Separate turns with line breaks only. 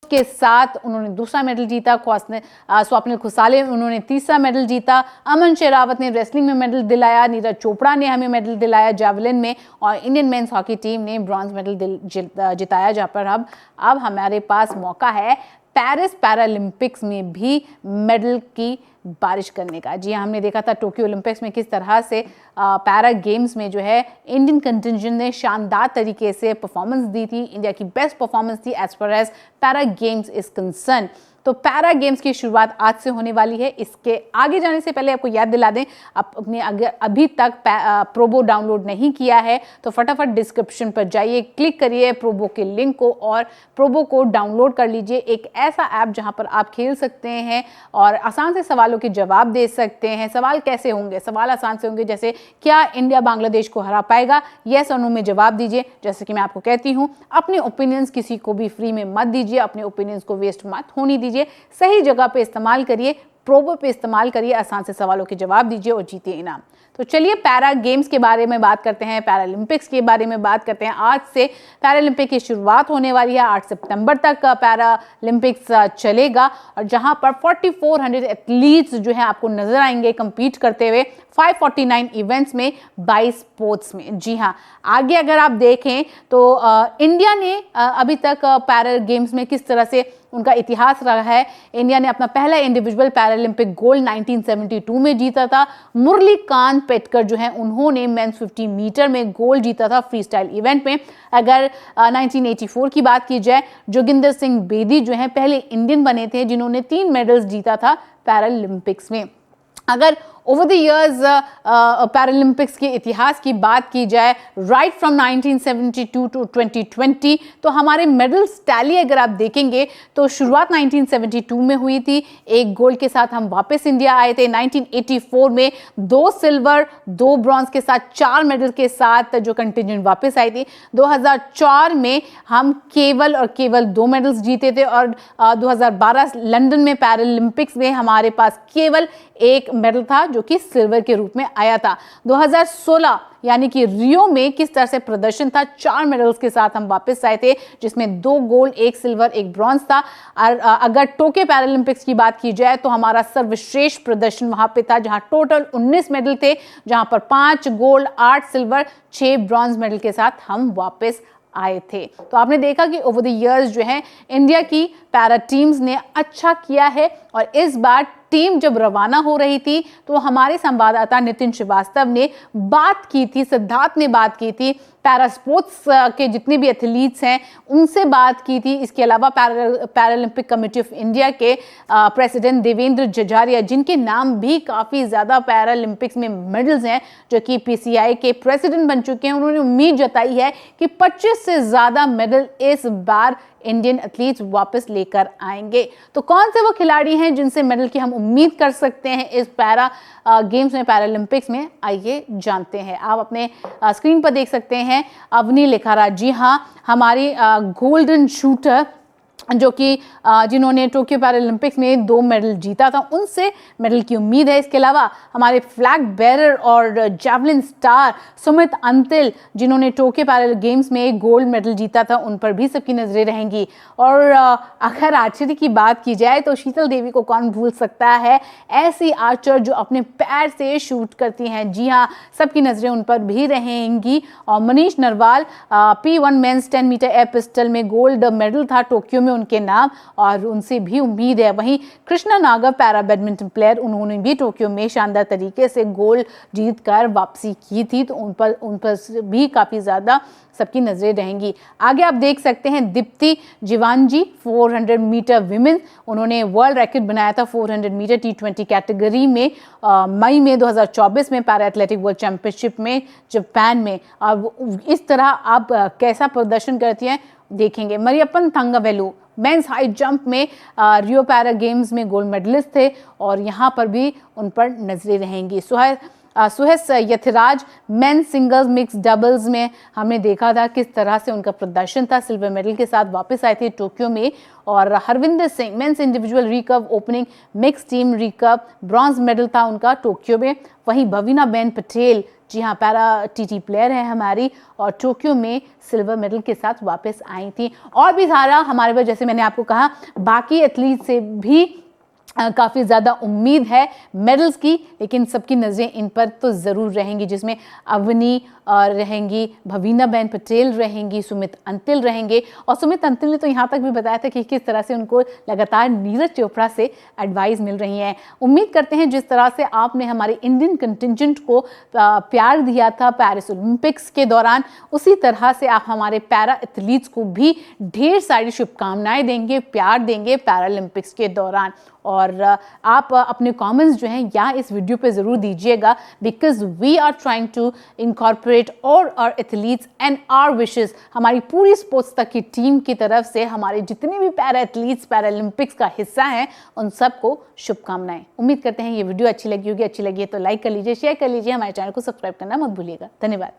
के साथ उन्होंने दूसरा मेडल जीता। स्वप्निल खुसाले उन्होंने तीसरा मेडल जीता। अमन शेरावत ने रेसलिंग में मेडल दिलाया। नीरज चोपड़ा ने हमें मेडल दिलाया जेवलिन में, और इंडियन मेंस हॉकी टीम ने ब्रॉन्ज मेडल जिताया। जहां पर अब हमारे पास मौका है पेरिस पैरालंपिक्स में भी मेडल की बारिश करने का। जी हमने देखा था टोक्यो ओलंपिक्स में किस तरह से पैरा गेम्स में जो है इंडियन कंटिंजेंट ने शानदार तरीके से परफॉर्मेंस दी थी। इंडिया की बेस्ट परफॉर्मेंस थी as far as para games is concern. तो पैरा गेम्स की शुरुआत आज से होने वाली है। इसके आगे जाने से पहले आपको याद दिला दें, आप अपने अगर अभी तक प्रोबो डाउनलोड नहीं किया है तो फटाफट डिस्क्रिप्शन पर जाइए, क्लिक करिए प्रोबो के लिंक को और प्रोबो को डाउनलोड कर लीजिए। एक ऐसा ऐप जहां पर आप खेल सकते हैं और आसान से सवालों के जवाब दे सकते हैं। सवाल कैसे होंगे? सवाल आसान से होंगे, जैसे क्या इंडिया बांग्लादेश को हरा पाएगा? यस और नो में जवाब दीजिए। जैसे कि मैं आपको कहती हूँ, अपने ओपिनियंस किसी को भी फ्री में मत दीजिए, अपने ओपिनियंस को वेस्ट मत होने दीजिए। सही जगह पे इस्तेमाल करिए, प्रोबो पे इस्तेमाल करिए, आसान से सवालों के जवाब दीजिए और जीतिए इनाम। तो चलिए पैरा गेम्स के बारे में बात करते हैं, पैरालंपिक्स के बारे में बात करते हैं। आज से पैरालंपिक की शुरुआत होने वाली है। 8 सितंबर तक पैरालंपिक्स चलेगा और जहां पर 4400 एथलीट्स जो हैं आपको नजर आएंगे कंपीट करते हुए 549 इवेंट्स में 22 स्पोर्ट्स में। जी हाँ, आगे अगर आप देखें तो इंडिया ने अभी तक पैरा गेम्स में किस तरह से उनका इतिहास रहा है। इंडिया ने अपना पहला इंडिविजुअल पैरालंपिक गोल्ड 1972 में जीता था। मुरलीकांत पेटकर जो है उन्होंने मेंस 50 मीटर में गोल्ड जीता था फ्री स्टाइल इवेंट में। अगर 1984 की बात की जाए, जोगिंदर सिंह बेदी जो है पहले इंडियन बने थे जिन्होंने 3 मेडल्स जीता था पैरालंपिक्स में। अगर ओवर द इयर्स पैरालंपिक्स के इतिहास की बात की जाए, राइट फ्रॉम 1972 टू 2020, तो हमारे मेडल्स टैली अगर आप देखेंगे तो शुरुआत 1972 में हुई थी। एक गोल्ड के साथ हम वापस इंडिया आए थे। 1984 में 2 सिल्वर 2 ब्रॉन्ज के साथ 4 मेडल के साथ जो कंटिजेंट वापस आई थी। 2004 में हम केवल 2 मेडल्स जीते थे और 2012 लंदन में पैरालंपिक्स में हमारे पास केवल 1 मेडल था जो कि सिल्वर के रूप में आया था। 2016 यानी कि रियो में किस तरह से प्रदर्शन था, 4 मेडल्स के साथ हम वापस आए थे जिसमें 2 गोल्ड 1 सिल्वर 1 ब्रॉन्ज था। और अगर टोक्यो पैरालंपिक्स की बात की जाए तो हमारा सर्वश्रेष्ठ प्रदर्शन वहां पे था जहां टोटल 19 मेडल थे, जहां पर 5 गोल्ड 8 सिल्वर 6 ब्रॉन्ज मेडल के साथ हम वापस आए थे। तो आपने देखा कि ओवर द इयर्स जो है इंडिया की पैरा टीम्स ने अच्छा किया है। और इस बार टीम जब रवाना हो रही थी तो हमारे संवाददाता नितिन श्रीवास्तव ने बात की थी, सिद्धार्थ ने बात की थी, पैरा स्पोर्ट्स के जितने भी एथलीट्स हैं उनसे बात की थी। इसके अलावा पैरालंपिक कमेटी ऑफ इंडिया के प्रेसिडेंट देवेंद्र जजारिया, जिनके नाम भी काफ़ी ज़्यादा पैरालंपिक्स में मेडल्स हैं, जो कि PCI के प्रेसिडेंट बन चुके हैं, उन्होंने उम्मीद जताई है कि 25 से ज़्यादा मेडल इस बार इंडियन एथलीट्स वापस लेकर आएंगे। तो कौन से वो खिलाड़ी हैं जिनसे मेडल की हम उम्मीद कर सकते हैं इस पैरा गेम्स में, पैरालंपिक्स में? आइए जानते हैं। आप अपने स्क्रीन पर देख सकते हैं अवनी लेखारा। जी हाँ, हमारी गोल्डन शूटर जो कि जिन्होंने टोक्यो पैरालंपिक्स में 2 मेडल जीता था, उनसे मेडल की उम्मीद है। इसके अलावा हमारे फ्लैग बेरर और जैवलिन स्टार सुमित अंतिल, जिन्होंने टोक्यो पैरा गेम्स में गोल्ड मेडल जीता था, उन पर भी सबकी नजरें रहेंगी। और अगर आर्चरी की बात की जाए तो शीतल देवी को कौन भूल सकता है, ऐसी आर्चर जो अपने पैर से शूट करती हैं। जी हाँ, सबकी नजरें उन पर भी रहेंगी। और Manish Narwal P1 men's 10 meter air pistol में गोल्ड मेडल था टोक्यो में उनके नाम, और उनसे भी उम्मीद है। वहीं कृष्णा नागर पैरा बैडमिंटन प्लेयर, उन्होंने भी टोक्यो में शानदार तरीके से गोल्ड जीतकर वापसी की थी, तो उन पर भी काफ़ी ज़्यादा सबकी नजरें रहेंगी। आगे आप देख सकते हैं दीप्ति जीवांजी 400 मीटर विमेन, उन्होंने वर्ल्ड रिकॉर्ड बनाया था 400 मीटर T20 कैटेगरी में मई में 2024 में पैरा एथलेटिक वर्ल्ड चैंपियनशिप में जापान में। अब इस तरह आप कैसा प्रदर्शन करती हैं देखेंगे। Mariyappan Thangavelu mains high jump में रियो पैरा गेम्स में गोल्ड मेडलिस्ट थे और यहाँ पर भी उन पर नजरें रहेंगी। सुहेस यथराज मेंस सिंगल्स मिक्स डबल्स में हमने देखा था किस तरह से उनका प्रदर्शन था, सिल्वर मेडल के साथ वापस आए थे टोक्यो में। और Harvinder Singh men's individual recurve opening mix team recurve bronze medal था उनका टोक्यो में। वहीं भवीना बेन पटेल जी हाँ, पैरा टीटी प्लेयर है हमारी और टोक्यो में सिल्वर मेडल के साथ वापस आई थी। और भी सारा हमारे पास, जैसे मैंने आपको कहा, बाकी एथलीट से भी काफ़ी ज़्यादा उम्मीद है मेडल्स की, लेकिन सबकी नज़रें इन पर तो ज़रूर रहेंगी, जिसमें अवनी रहेंगी, भवीना बहन पटेल रहेंगी, सुमित अंतिल रहेंगे। और सुमित अंतिल ने तो यहाँ तक भी बताया था कि किस तरह से उनको लगातार नीरज चोपड़ा से एडवाइस मिल रही है। उम्मीद करते हैं जिस तरह से आपने हमारे इंडियन कंटिजेंट को प्यार दिया था पेरिस ओलंपिक्स के दौरान, उसी तरह से आप हमारे पैरा एथलीट्स को भी ढेर सारी शुभकामनाएं देंगे, प्यार देंगे पैरालंपिक्स के दौरान। और आप अपने कमेंट्स जो हैं यहाँ इस वीडियो पे ज़रूर दीजिएगा, because we are trying to incorporate all our athletes and our wishes. हमारी पूरी स्पोर्ट्स तक की टीम की तरफ से हमारे जितने भी पैरा एथलीट्स पैरालंपिक्स का हिस्सा हैं उन सबको शुभकामनाएं। उम्मीद करते हैं ये वीडियो अच्छी लगी होगी। अच्छी लगी है तो लाइक कर लीजिए, शेयर कर लीजिए, हमारे चैनल को सब्सक्राइब करना मत भूलिएगा। धन्यवाद।